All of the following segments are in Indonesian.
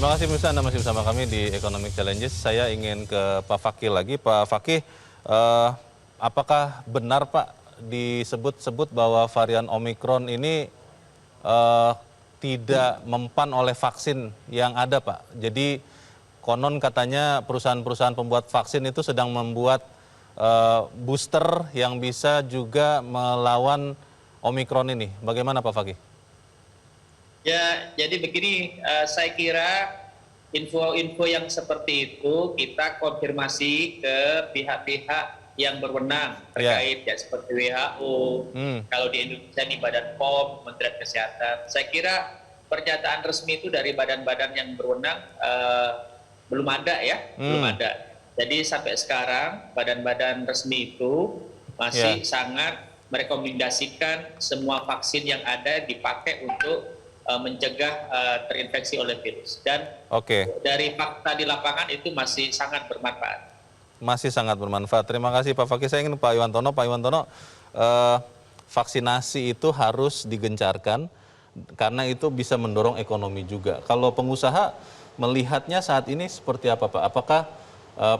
Terima kasih pemirsa, Anda masih bersama kami di Economic Challenges. Saya ingin ke Pak Fakih lagi. Pak Fakih, apakah benar Pak disebut-sebut bahwa varian Omikron ini tidak mempan oleh vaksin yang ada Pak? Jadi konon katanya perusahaan-perusahaan pembuat vaksin itu sedang membuat booster yang bisa juga melawan Omikron ini. Bagaimana Pak Fakih? Ya, jadi begini, saya kira info-info yang seperti itu kita konfirmasi ke pihak-pihak yang berwenang terkait ya seperti WHO, kalau di Indonesia di Badan POM, Kementerian Kesehatan. Saya kira pernyataan resmi itu dari badan-badan yang berwenang belum ada ya, belum ada. Jadi sampai sekarang badan-badan resmi itu masih sangat merekomendasikan semua vaksin yang ada dipakai untuk mencegah terinfeksi oleh virus. Dan dari fakta di lapangan itu masih sangat bermanfaat. Masih sangat bermanfaat. Terima kasih Pak Fakih. Saya ingin Pak Iwantono. Pak Iwantono, vaksinasi itu harus digencarkan karena itu bisa mendorong ekonomi juga. Kalau pengusaha melihatnya saat ini seperti apa Pak? Apakah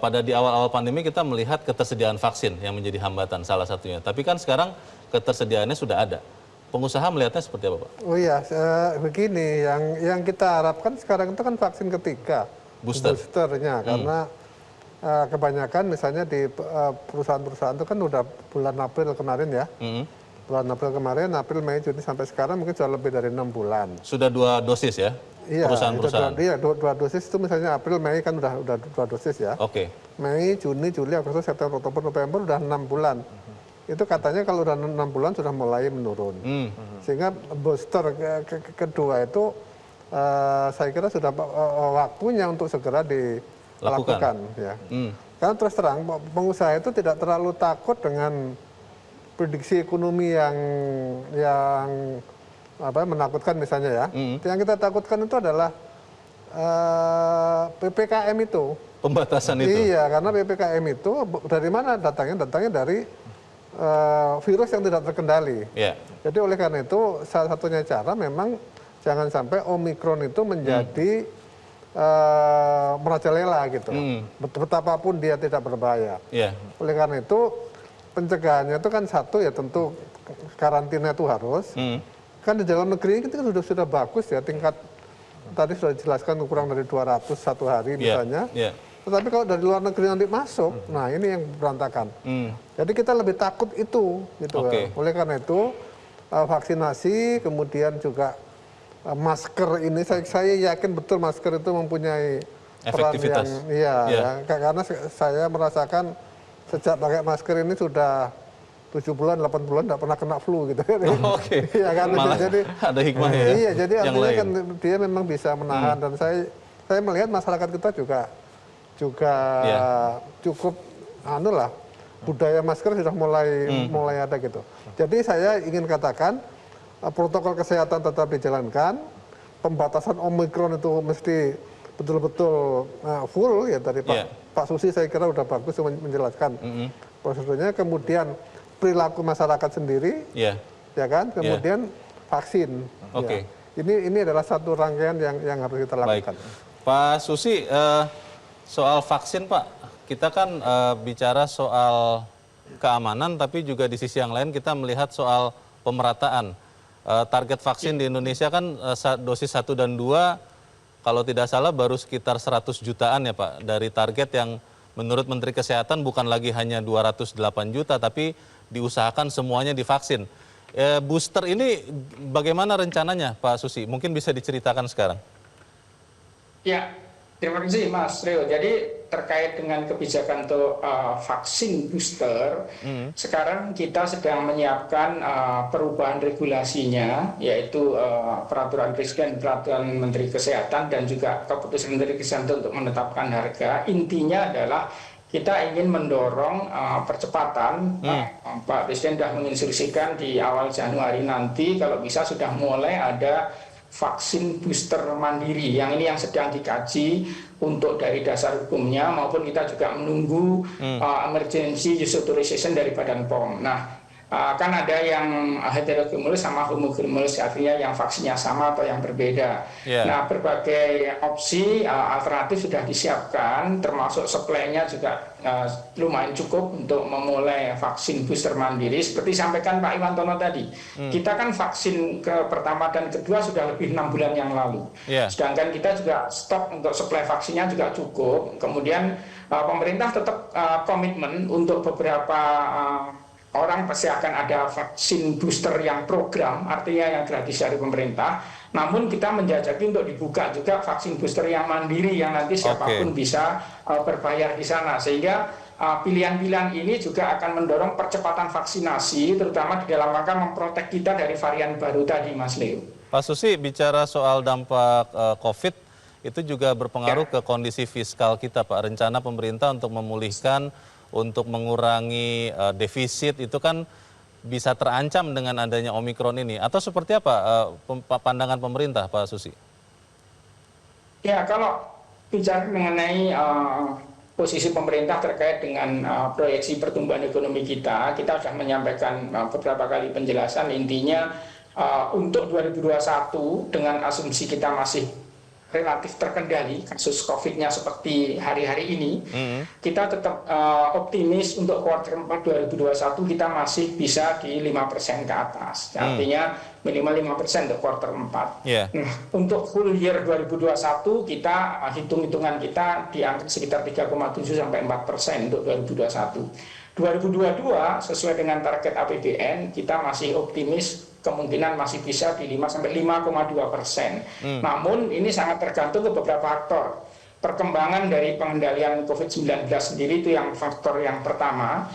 pada di awal-awal pandemi kita melihat ketersediaan vaksin yang menjadi hambatan salah satunya. Tapi kan sekarang ketersediaannya sudah ada. Pengusaha melihatnya seperti apa Pak? Oh iya, begini, yang kita harapkan sekarang itu kan vaksin ketiga. Boosternya, karena kebanyakan misalnya di perusahaan-perusahaan itu kan udah bulan April kemarin ya. Bulan April kemarin, April, Mei, Juni sampai sekarang mungkin sudah lebih dari 6 bulan. Sudah 2 dosis ya? Iya, perusahaan-perusahaan. Iya, 2 dosis itu misalnya April, Mei kan udah 2 dosis ya. Mei, Juni, Juli, Agustus, September, Oktober, November udah 6 bulan. Itu katanya kalau udah 6 bulan sudah mulai menurun. Sehingga booster kedua itu saya kira sudah waktunya untuk segera dilakukan. Ya. Karena terus terang pengusaha itu tidak terlalu takut dengan prediksi ekonomi yang menakutkan misalnya ya. Yang kita takutkan itu adalah PPKM itu. Pembatasan itu? Iya, karena PPKM itu dari mana datangnya? Datangnya dari virus yang tidak terkendali. Jadi oleh karena itu salah satunya cara memang jangan sampai Omikron itu menjadi merajalela gitu. Betapapun dia tidak berbahaya. Oleh karena itu pencegahannya itu kan satu ya tentu karantina itu harus. Kan di dalam negeri kita sudah bagus ya tingkat tadi sudah dijelaskan kurang dari 200 satu hari misalnya. Tetapi kalau dari luar negeri nanti masuk, nah ini yang berantakan. Jadi kita lebih takut itu, gitu. Oleh karena itu vaksinasi, kemudian juga masker ini, saya yakin betul masker itu mempunyai peran yang, karena saya merasakan sejak pakai masker ini sudah 7 bulan, 8 bulan tidak pernah kena flu gitu. Ya kan, jadi ada hikmahnya ya. Iya, jadi artinya kan dia memang bisa menahan dan saya melihat masyarakat kita juga cukup budaya masker sudah mulai ada gitu. Jadi saya ingin katakan protokol kesehatan tetap dijalankan, pembatasan Omikron itu mesti betul-betul full ya dari Pak Susi saya kira udah bagus menjelaskan prosedurnya, kemudian perilaku masyarakat sendiri, ya kan, kemudian vaksin. Ini adalah satu rangkaian yang harus kita lakukan. Pak Susi, soal vaksin Pak, kita kan bicara soal keamanan, tapi juga di sisi yang lain kita melihat soal pemerataan. Target vaksin di Indonesia kan dosis 1 dan 2, kalau tidak salah baru sekitar 100 jutaan ya Pak, dari target yang menurut Menteri Kesehatan bukan lagi hanya 208 juta, tapi diusahakan semuanya divaksin. Booster ini bagaimana rencananya Pak Susi? Mungkin bisa diceritakan sekarang. Ya, terima kasih Mas Rio. Jadi terkait dengan kebijakan untuk vaksin booster, sekarang kita sedang menyiapkan perubahan regulasinya, yaitu peraturan Presiden, peraturan Menteri Kesehatan, dan juga keputusan Menteri Kesehatan untuk menetapkan harga. Intinya adalah kita ingin mendorong percepatan. Pak Presiden sudah menginstruksikan di awal Januari nanti kalau bisa sudah mulai ada vaksin booster mandiri, yang ini yang sedang dikaji untuk dari dasar hukumnya, maupun kita juga menunggu emergency use authorization dari Badan POM. Nah, kan ada yang heterocumulus sama homocumulus, artinya yang vaksinnya sama atau yang berbeda. Nah, berbagai opsi alternatif sudah disiapkan, termasuk supply-nya juga lumayan cukup untuk memulai vaksin booster mandiri. Seperti sampaikan Pak Iwantono tadi, kita kan vaksin ke pertama dan kedua sudah lebih 6 bulan yang lalu. Sedangkan kita juga stok untuk supply vaksinnya juga cukup. Kemudian pemerintah tetap komitmen untuk beberapa orang pasti akan ada vaksin booster yang program, artinya yang gratis dari pemerintah. Namun kita menjajaki untuk dibuka juga vaksin booster yang mandiri, yang nanti siapapun bisa berbayar di sana. Sehingga pilihan-pilihan ini juga akan mendorong percepatan vaksinasi, terutama di dalam rangka memprotek kita dari varian baru tadi, Mas Leo. Pak Susi, bicara soal dampak COVID, itu juga berpengaruh ke kondisi fiskal kita, Pak. Rencana pemerintah untuk memulihkan, untuk mengurangi defisit itu kan bisa terancam dengan adanya Omikron ini. Atau seperti apa pandangan pemerintah, Pak Susi? Ya, kalau bicara mengenai posisi pemerintah terkait dengan proyeksi pertumbuhan ekonomi kita sudah menyampaikan beberapa kali penjelasan. Intinya untuk 2021 dengan asumsi kita masih relatif terkendali kasus COVID-nya seperti hari-hari ini, kita tetap optimis untuk kuartal 4 2021 kita masih bisa di 5% ke atas. Artinya minimal 5% untuk kuartal 4. Nah, untuk full year 2021 kita hitung-hitungan kita di angka sekitar 3,7 sampai 4% untuk 2021. 2022 sesuai dengan target APBN kita masih optimis, kemungkinan masih bisa di 5 sampai 5,2%. Namun ini sangat tergantung ke beberapa faktor. Perkembangan dari pengendalian COVID-19 sendiri itu yang faktor yang pertama.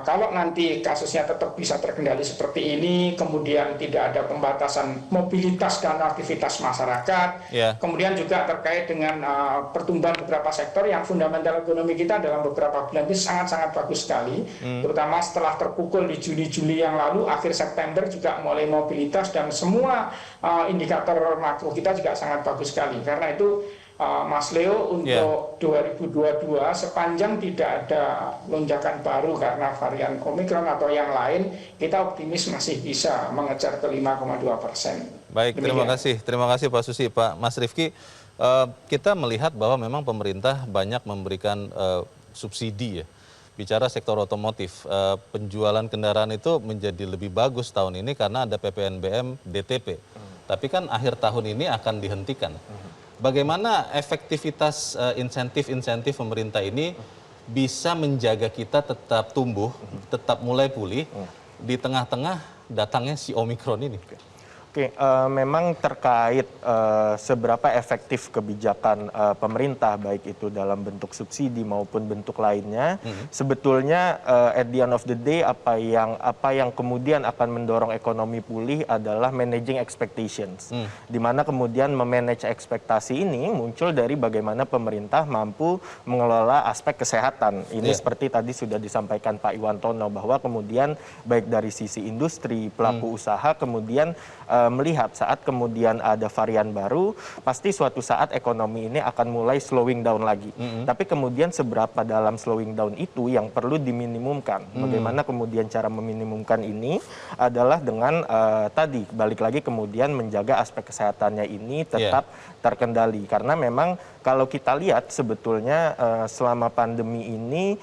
Kalau nanti kasusnya tetap bisa terkendali seperti ini, kemudian tidak ada pembatasan mobilitas dan aktivitas masyarakat, kemudian juga terkait dengan pertumbuhan beberapa sektor yang fundamental ekonomi kita dalam beberapa bulan ini sangat-sangat bagus sekali, terutama setelah terpukul di Juni-Juli yang lalu, akhir September juga mulai mobilitas dan semua indikator makro kita juga sangat bagus sekali. Karena itu Mas Leo, untuk 2022 sepanjang tidak ada lonjakan baru karena varian Omikron atau yang lain, kita optimis masih bisa mengejar ke 5,2%. Baik, terima kasih Pak Susi. Pak Mas Rifki, kita melihat bahwa memang pemerintah banyak memberikan subsidi ya. Bicara sektor otomotif, penjualan kendaraan itu menjadi lebih bagus tahun ini karena ada PPNBM DTP. Tapi kan akhir tahun ini akan dihentikan. Bagaimana efektivitas insentif-insentif pemerintah ini bisa menjaga kita tetap tumbuh, tetap mulai pulih di tengah-tengah datangnya si Omikron ini? Oke, memang terkait seberapa efektif kebijakan pemerintah, baik itu dalam bentuk subsidi maupun bentuk lainnya, sebetulnya at the end of the day apa yang kemudian akan mendorong ekonomi pulih adalah managing expectations, di mana kemudian memanage ekspektasi ini muncul dari bagaimana pemerintah mampu mengelola aspek kesehatan. Ini seperti tadi sudah disampaikan Pak Iwantono bahwa kemudian baik dari sisi industri, pelaku usaha, kemudian melihat saat kemudian ada varian baru, pasti suatu saat ekonomi ini akan mulai slowing down lagi. Tapi kemudian seberapa dalam slowing down itu yang perlu diminimumkan. Bagaimana kemudian cara meminimumkan ini adalah dengan tadi balik lagi kemudian menjaga aspek kesehatannya ini tetap terkendali. Karena memang kalau kita lihat sebetulnya selama pandemi ini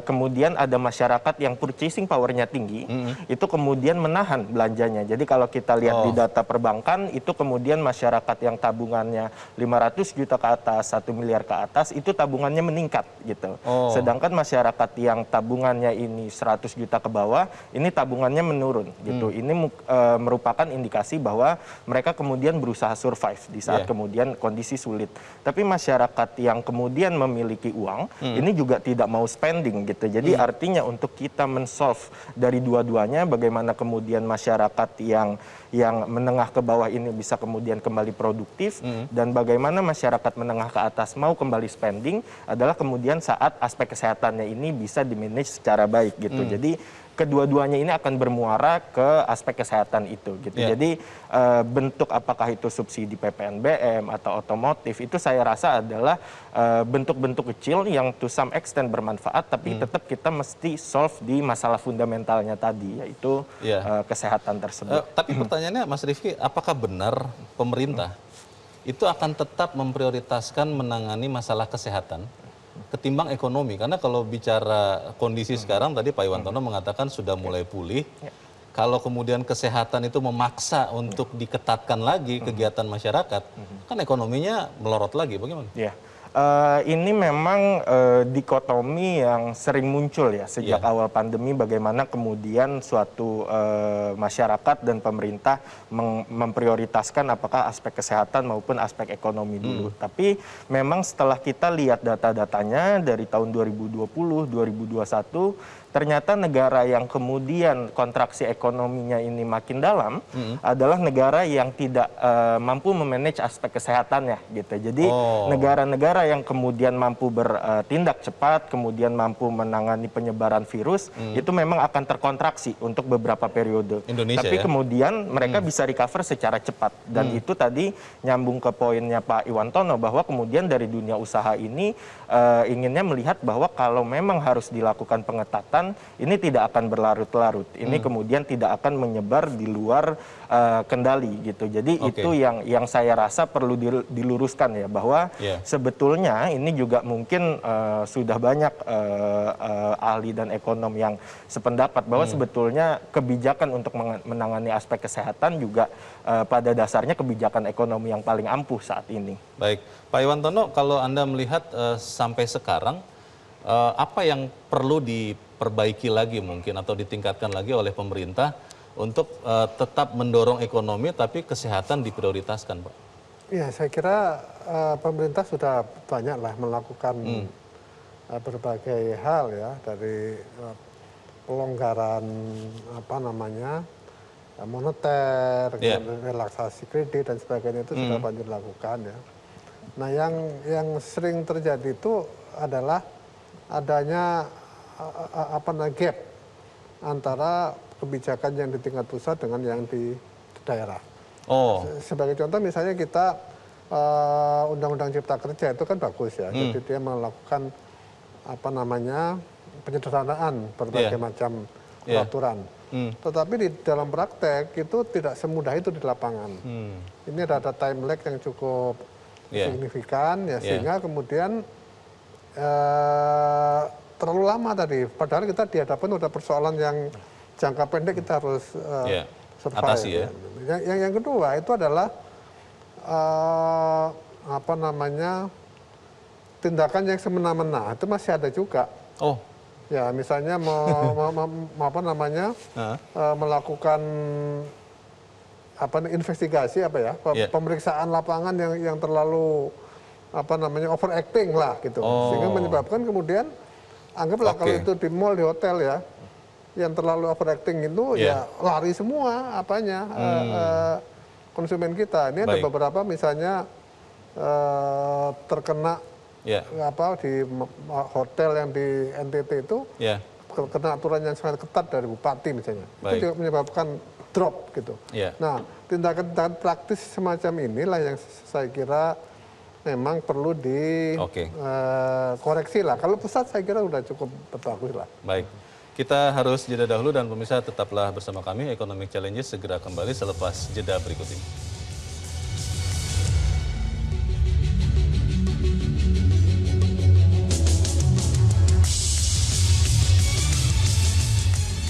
kemudian ada masyarakat yang purchasing powernya tinggi, itu kemudian menahan belanjanya. Jadi kalau kita lihat di data perbankan, itu kemudian masyarakat yang tabungannya 500 juta ke atas, 1 miliar ke atas, itu tabungannya meningkat gitu. Sedangkan masyarakat yang tabungannya ini 100 juta ke bawah, ini tabungannya menurun gitu. Ini merupakan indikasi bahwa mereka kemudian berusaha survive di saat kemudian kondisi sulit. Tapi masyarakat yang kemudian memiliki uang, ini juga tidak mau spending gitu. Jadi artinya untuk kita men-solve dari dua-duanya, bagaimana kemudian masyarakat yang menengah ke bawah ini bisa kemudian kembali produktif, dan bagaimana masyarakat menengah ke atas mau kembali spending adalah kemudian saat aspek kesehatannya ini bisa dimanage secara baik gitu. Jadi kedua-duanya ini akan bermuara ke aspek kesehatan itu gitu. Jadi bentuk apakah itu subsidi PPNBM atau otomotif itu saya rasa adalah bentuk-bentuk kecil yang to some extent bermanfaat, tapi tetap kita mesti solve di masalah fundamentalnya tadi, yaitu kesehatan tersebut. Tapi pertanyaannya Mas Rifki, apakah benar pemerintah itu akan tetap memprioritaskan menangani masalah kesehatan ketimbang ekonomi? Karena kalau bicara kondisi sekarang, tadi Pak Iwantono mengatakan sudah mulai pulih. Kalau kemudian kesehatan itu memaksa untuk diketatkan lagi kegiatan masyarakat, kan ekonominya melorot lagi, bagaimana? Ini memang dikotomi yang sering muncul ya sejak awal pandemi, bagaimana kemudian suatu masyarakat dan pemerintah memprioritaskan apakah aspek kesehatan maupun aspek ekonomi dulu. Tapi memang setelah kita lihat data-datanya dari tahun 2020, 2021, ternyata negara yang kemudian kontraksi ekonominya ini makin dalam adalah negara yang tidak mampu memanage aspek kesehatannya gitu. Jadi negara-negara yang kemudian mampu bertindak cepat, kemudian mampu menangani penyebaran virus, itu memang akan terkontraksi untuk beberapa periode. Indonesia, tapi kemudian mereka bisa recover secara cepat. Dan itu tadi nyambung ke poinnya Pak Iwantono, bahwa kemudian dari dunia usaha ini inginnya melihat bahwa kalau memang harus dilakukan pengetatan, ini tidak akan berlarut-larut. Ini kemudian tidak akan menyebar di luar kendali gitu. Jadi itu yang saya rasa perlu diluruskan ya, bahwa sebetulnya ini juga mungkin sudah banyak ahli dan ekonom yang sependapat bahwa sebetulnya kebijakan untuk menangani aspek kesehatan juga pada dasarnya kebijakan ekonomi yang paling ampuh saat ini. Baik, Pak Iwantono, kalau Anda melihat sampai sekarang, apa yang perlu diperbaiki lagi mungkin atau ditingkatkan lagi oleh pemerintah untuk tetap mendorong ekonomi tapi kesehatan diprioritaskan, Pak? Ya, saya kira pemerintah sudah banyaklah melakukan berbagai hal ya, dari pelonggaran moneter, relaksasi kredit dan sebagainya, itu sudah banyak dilakukan ya. Nah, yang sering terjadi itu adalah adanya gap antara kebijakan yang di tingkat pusat dengan yang di daerah. Sebagai contoh misalnya kita Undang-Undang Cipta Kerja itu kan bagus ya, jadi dia melakukan penyederhanaan berbagai macam peraturan. Tetapi di dalam praktek itu tidak semudah itu di lapangan. Ini ada time lag yang cukup signifikan ya, sehingga kemudian terlalu lama tadi. Padahal kita dihadapkan pada persoalan yang jangka pendek kita harus survive. Atasi ya. Yang kedua itu adalah tindakan yang semena-mena itu masih ada juga. Ya, misalnya melakukan investigasi pemeriksaan lapangan yang terlalu overacting lah gitu, sehingga menyebabkan kemudian anggaplah kalau itu di mall, di hotel ya, yang terlalu overacting itu ya lari semua konsumen kita. Ini ada beberapa misalnya terkena di hotel yang di NTT itu kena aturan yang sangat ketat dari bupati misalnya. Itu juga menyebabkan drop gitu. Nah, tindakan praktis semacam inilah yang saya kira memang perlu dikoreksi lah. Kalau pusat saya kira udah cukup bagus lah. Baik, kita harus jeda dahulu dan pemirsa tetaplah bersama kami. Economic Challenges segera kembali selepas jeda berikut ini.